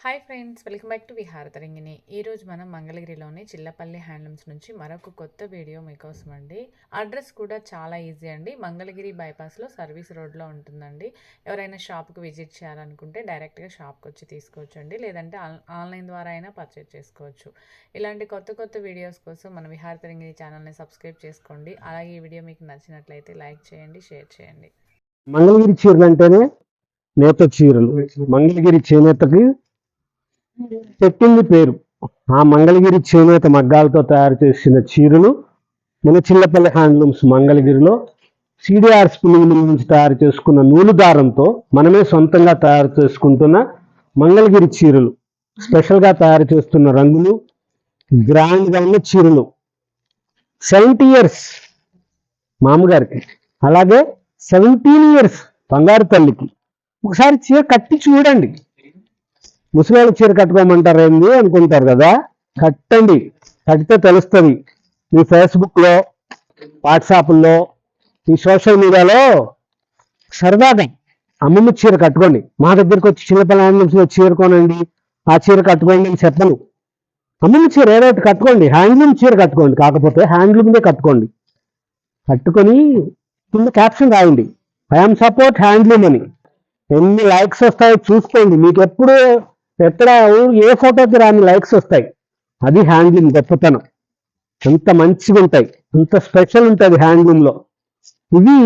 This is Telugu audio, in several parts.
Hi friends, welcome back to విహార తరంగిణి. ఈరోజు మనం మంగళగిరిలోని చిల్లపల్లి హ్యాండ్లూమ్స్ నుంచి మరొక కొత్త వీడియో మీకోసం అండి. అడ్రస్ కూడా చాలా ఈజీ అండి. మంగళగిరి బైపాస్లో సర్వీస్ రోడ్లో ఉంటుందండి. ఎవరైనా షాప్కి విజిట్ చేయాలనుకుంటే డైరెక్ట్గా షాప్కి వచ్చి తీసుకోవచ్చు అండి, లేదంటే ఆన్లైన్ ద్వారా అయినా పర్చేజ్ చేసుకోవచ్చు. ఇలాంటి కొత్త కొత్త వీడియోస్ కోసం మన విహార తరంగిణి ఛానల్ని సబ్స్క్రైబ్ చేసుకోండి. అలాగే ఈ వీడియో మీకు నచ్చినట్లయితే లైక్ చేయండి, షేర్ చేయండి. మంగళగిరి చీరలు అంటేనే నేత చీరలు. మంగళగిరి చేనేతకి పెట్టింది పేరు. ఆ మంగళగిరి చేనేత మగ్గాలతో తయారు చేసిన చీరలు మన చిల్లపల్లి హ్యాండ్లూమ్స్ మంగళగిరిలో సిడిఆర్ స్పిన్నింగ్ మిల్ నుంచి తయారు చేసుకున్న నూలు దారంతో మనమే సొంతంగా తయారు చేసుకుంటున్న మంగళగిరి చీరలు. స్పెషల్గా తయారు చేస్తున్న రంగులు, గ్రాండ్గా ఉన్న చీరలు. 70 years మామగారికి, అలాగే 17 years బంగారు తల్లికి. ఒకసారి చీర కట్టి చూడండి. ముసలాళ్ళ చీర కట్టుకోమంటారు ఏంది అనుకుంటారు కదా, కట్టండి. కట్టితే తెలుస్తుంది. మీ ఫేస్బుక్లో, వాట్సాప్లో, ఈ సోషల్ మీడియాలో సరదాగా అమ్మమ్మ చీర కట్టుకోండి. మా దగ్గరికి వచ్చి చిన్నపిల్ల హ్యాండ్లూమ్స్లో చీర కొనండి, ఆ చీర కట్టుకోండి అని చెప్పను. అమ్మమ్మ చీర ఏదైతే కట్టుకోండి, హ్యాండ్లూమ్ చీర కట్టుకోండి. కాకపోతే హ్యాండ్లూమ్దే కట్టుకోండి. కట్టుకొని కింద క్యాప్షన్ రాయండి, ఐఎమ్ సపోర్ట్ హ్యాండ్లూమ్ అని. ఎన్ని లైక్స్ వస్తాయో చూసుకోండి. మీకు ఎప్పుడు ఎక్కడ ఏ ఫోటోకి రాని లైక్స్ వస్తాయి. అది హ్యాండ్లూమ్ గొప్పతనం. ఎంత మంచిగా ఉంటాయి, అంత స్పెషల్ ఉంటుంది హ్యాండ్లూమ్లో. ఇవి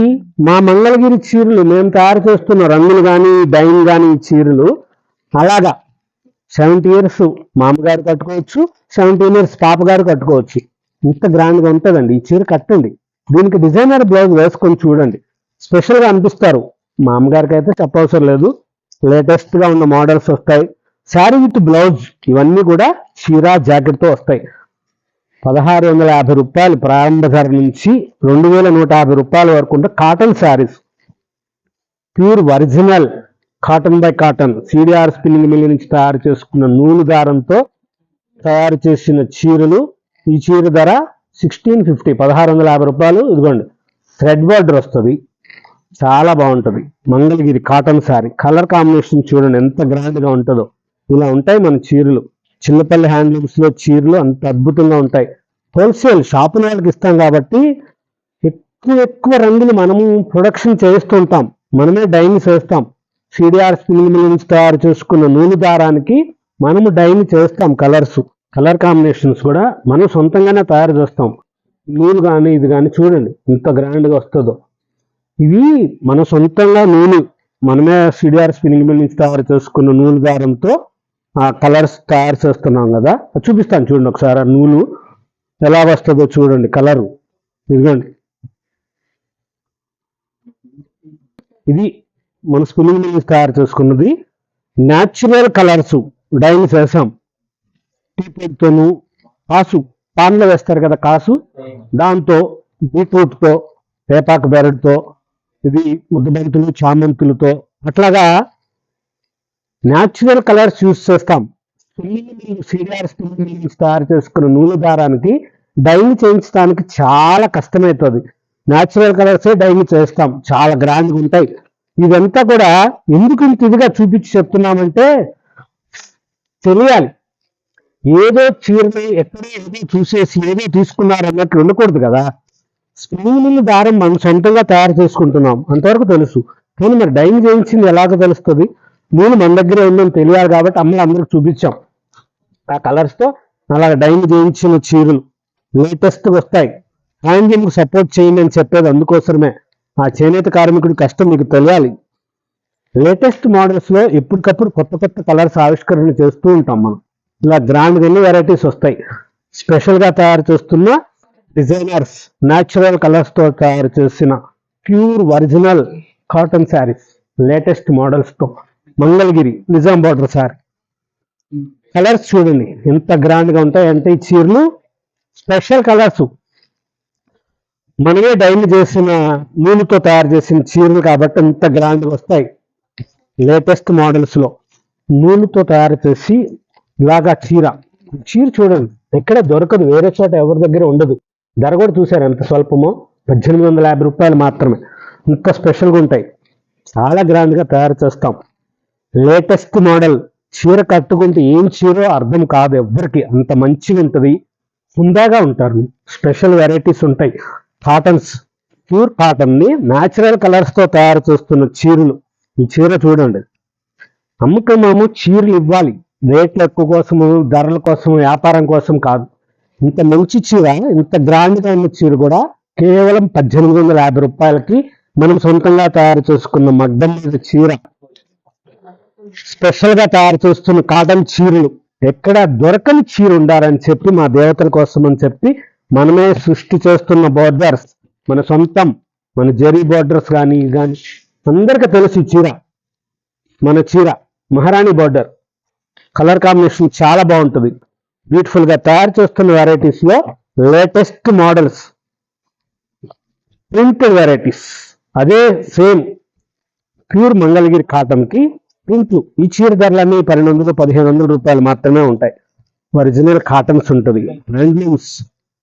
మా మంగళగిరి చీరలు. మేము తయారు చేస్తున్న రంగులు కానీ, డైన్ కానీ చీరలు అలాగా 70 years మామగారు కట్టుకోవచ్చు, 17 years పాపగారు కట్టుకోవచ్చు. ఇంత గ్రాండ్గా ఉంటుందండి ఈ చీర. కట్టండి. దీనికి డిజైనర్ బ్లౌజ్ వేసుకొని చూడండి, స్పెషల్గా అనిపిస్తారు. మామగారికి అయితే చెప్పవసరం లేదు. లేటెస్ట్గా ఉన్న మోడల్స్ వస్తాయి. శారీ విత్ బ్లౌజ్ ఇవన్నీ కూడా చీర జాకెట్తో వస్తాయి. 1650 రూపాయలు ప్రారంభ ధర నుంచి 2150 రూపాయల వరకు ఉంటే cotton saris. Pure original cotton by cotton CDR spinning mill నుంచి తయారు చేసుకున్న నూలు దారంతో తయారు చేసిన చీరలు. ఈ చీర ధర 1650, 1650 రూపాయలు. ఇదిగోండి, థ్రెడ్ బార్డర్ వస్తుంది, చాలా బాగుంటుంది. Mangalagiri cotton sari. Colour combination చూడండి ఎంత గ్రాండ్గా ఉంటుందో. ఇలా ఉంటాయి మన చీరలు. చిల్లపల్లి హ్యాండ్లూమ్స్లో చీరలు అంత అద్భుతంగా ఉంటాయి. హోల్సేల్ షాపు వాళ్ళకి ఇస్తాం కాబట్టి ఎక్కువ రంగులు మనము ప్రొడక్షన్ చేస్తూ ఉంటాం. మనమే డైని చేస్తాం. సిడిఆర్ స్పిన్నింగ్ మిల్ నుంచి తయారు చేసుకున్న నూలు దారానికి మనము డైని చేస్తాం. కలర్ కాంబినేషన్స్ కూడా మనం సొంతంగానే తయారు చేస్తాం. నూలు కానీ ఇది కానీ చూడండి ఎంత గ్రాండ్గా వస్తుందో. ఇవి మన సొంతంగా నూలు మనమే సిడిఆర్ స్పిన్నింగ్ మిల్ నుంచి తయారు చేసుకున్న నూలు దారంతో ఆ కలర్స్ తయారు చేస్తున్నాం కదా. చూపిస్తాను చూడండి ఒకసారి. ఆ నూలు ఎలా వస్తుందో చూడండి. కలరు ఇదిగోండి. ఇది మన స్పిన్నింగ్ మిల్ నుంచి తయారు చేసుకున్నది. న్యాచురల్ కలర్స్ డైన్ చేసాం. టీతోను కాసు, పాన్లో వేస్తారు కదా కాసు, దాంతో బీట్రూట్తో, వేపాకు బెరడుతో, ఇది ముద్దబంతులు, చామంతులతో అట్లాగా న్యాచురల్ కలర్స్ యూజ్ చేస్తాం. సిడిఆర్ స్పిన్నింగ్ మిల్ నుంచి తయారు చేసుకున్న నూలు దారానికి డైని చేయించడానికి చాలా కష్టమవుతుంది. న్యాచురల్ కలర్సే డైని చేస్తాం, చాలా గ్రాండ్గా ఉంటాయి. ఇదంతా కూడా ఎందుకు ఇంత ఇదిగా చూపించి చెప్తున్నామంటే తెలియాలి. ఏదో చీరని ఎక్కడో ఏదో చూసేసి ఏదో తీసుకున్నారు అన్నట్లు ఉండకూడదు కదా. స్పిన్నింగ్ మిల్ దారం మనం సొంతంగా తయారు చేసుకుంటున్నాం అంతవరకు తెలుసు. కానీ మరి డైని చేయించింది ఎలాగో తెలుస్తుంది. నూనె మన దగ్గరే ఉందని తెలియాలి కాబట్టి అమ్మలు అందరికి చూపించాం. ఆ కలర్స్తో అలాగ డైన్ చేయించిన చీరలు లేటెస్ట్గా వస్తాయి. హ్యాండ్లూమ్కి సపోర్ట్ చేయండి అని చెప్పేది అందుకోసమే. ఆ చేనేత కార్మికుడి కష్టం మీకు తెలియాలి. లేటెస్ట్ మోడల్స్లో ఎప్పటికప్పుడు కొత్త కొత్త కలర్స్ ఆవిష్కరణ చేస్తూ ఉంటాం మనం. ఇలా గ్రాండ్గా ఎన్ని వెరైటీస్ వస్తాయి. స్పెషల్గా తయారు చేస్తున్న డిజైనర్స్ న్యాచురల్ కలర్స్తో తయారు చేసిన pure original cotton saris latest మోడల్స్తో. మంగళగిరి నిజాం బార్డర్ శారీ. కలర్స్ చూడండి ఎంత గ్రాండ్గా ఉంటాయి అంటే ఈ చీరలు స్పెషల్ కలర్స్. మనమే డైన్ చేసిన నూనెతో తయారు చేసిన చీరలు కాబట్టి ఎంత గ్రాండ్గా వస్తాయి. లేటెస్ట్ మోడల్స్లో నూనెతో తయారు చేసి ఇలాగా చీర చూడండి ఎక్కడ దొరకదు, వేరే చోట ఎవరి దగ్గర ఉండదు. ధర కూడా చూసారు ఎంత స్వల్పమో, 1850 రూపాయలు మాత్రమే. ఇంత స్పెషల్గా ఉంటాయి, చాలా గ్రాండ్గా తయారు చేస్తాం. లేటెస్ట్ మోడల్ చీర కట్టుకుంటే ఏం చీరో అర్థం కాదు ఎవ్వరికి, అంత మంచిగా ఉంటుంది, హుందాగా ఉంటారు. స్పెషల్ వెరైటీస్ ఉంటాయి. కాటన్స్, ప్యూర్ కాటన్ని న్యాచురల్ కలర్స్తో తయారు చేస్తున్న చీరలు. ఈ చీర చూడండి, అమ్మకమేమో చీరలు ఇవ్వాలి, రేట్లు ఎక్కువ కోసము, ధరల కోసం, వ్యాపారం కోసం కాదు. ఇంత మంచి చీర, ఇంత గ్రాండ్గా ఉన్న చీర కూడా కేవలం 1850 రూపాయలకి మనం సొంతంగా తయారు చేసుకున్న మగ్గం మీద చీర, స్పెషల్గా తయారు చేస్తున్న కాటన్ చీరలు. ఎక్కడ దొరకని చీర ఉండాలని చెప్పి, మా దేవతల కోసం అని చెప్పి మనమే సృష్టి చేస్తున్న బోర్డర్స్, మన సొంతం, మన జరీ బోర్డర్స్ కానీ అందరికీ తెలుసు. ఈ చీర, మన చీర మహారాణి బోర్డర్, కలర్ కాంబినేషన్ చాలా బాగుంటుంది. బ్యూటిఫుల్ గా తయారు చేస్తున్న వెరైటీస్ లో లేటెస్ట్ మోడల్స్, ప్రింటెడ్ వెరైటీస్, అదే సేమ్ ప్యూర్ మంగళగిరి కాటన్ కి ప్రింట్లు. ఈ చీర ధరలన్నీ 1200-1500 రూపాయలు మాత్రమే ఉంటాయి. ఒరిజినల్ కాటన్స్ ఉంటుంది. హ్యాండ్లూమ్స్,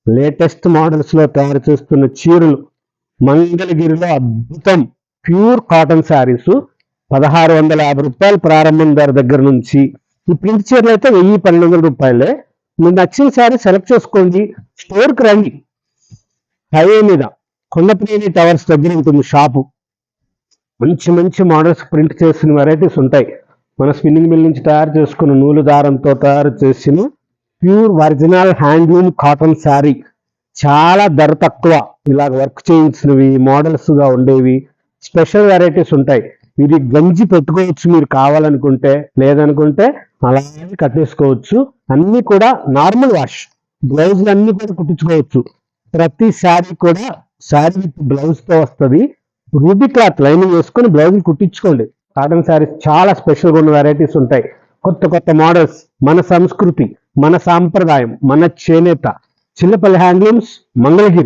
లేటెస్ట్ మోడల్స్ లో తయారు చేస్తున్న చీరలు మంగళగిరిలో అద్భుతం. ప్యూర్ కాటన్ శారీస్ 1650 రూపాయలు ప్రారంభం ధర దగ్గర నుంచి. ఈ ప్రింట్ చీరలు అయితే 1000-1200 రూపాయలే. మీకు నచ్చిన శారీ సెలెక్ట్ చేసుకోండి, స్టోర్కి రండి. హైవే మీద కొండపల్లి టవర్స్ దగ్గర ఉంటుంది షాపు. మంచి మంచి మోడల్స్ ప్రింట్ చేసిన వెరైటీస్ ఉంటాయి. మన స్పిన్నింగ్ మిల్ నుంచి తయారు చేసుకున్న నూలు దారంతో తయారు చేసిన pure original handloom cotton sari, చాలా ధర తక్కువ. ఇలాగ వర్క్ చేయించినవి, మోడల్స్గా ఉండేవి, స్పెషల్ వెరైటీస్ ఉంటాయి. ఇది గంజి పెట్టుకోవచ్చు మీరు కావాలనుకుంటే, లేదనుకుంటే అలాగే కట్టేసుకోవచ్చు. అన్నీ కూడా నార్మల్ వాష్, బ్లౌజులు అన్నీ కూడా కుట్టించుకోవచ్చు. ప్రతి శారీ కూడా శారీ విత్ బ్లౌజ్తో వస్తుంది. రూబీ క్లాత్ లైనింగ్ వేసుకొని బ్లౌజులు కుట్టించుకోండి. కాటన్ శారీస్ చాలా స్పెషల్గా ఉన్న వెరైటీస్ ఉంటాయి. కొత్త కొత్త మోడల్స్, మన సంస్కృతి, మన సాంప్రదాయం, మన చేనేత. చిల్లపల్లి హ్యాండ్లూమ్స్, మంగళగిరి.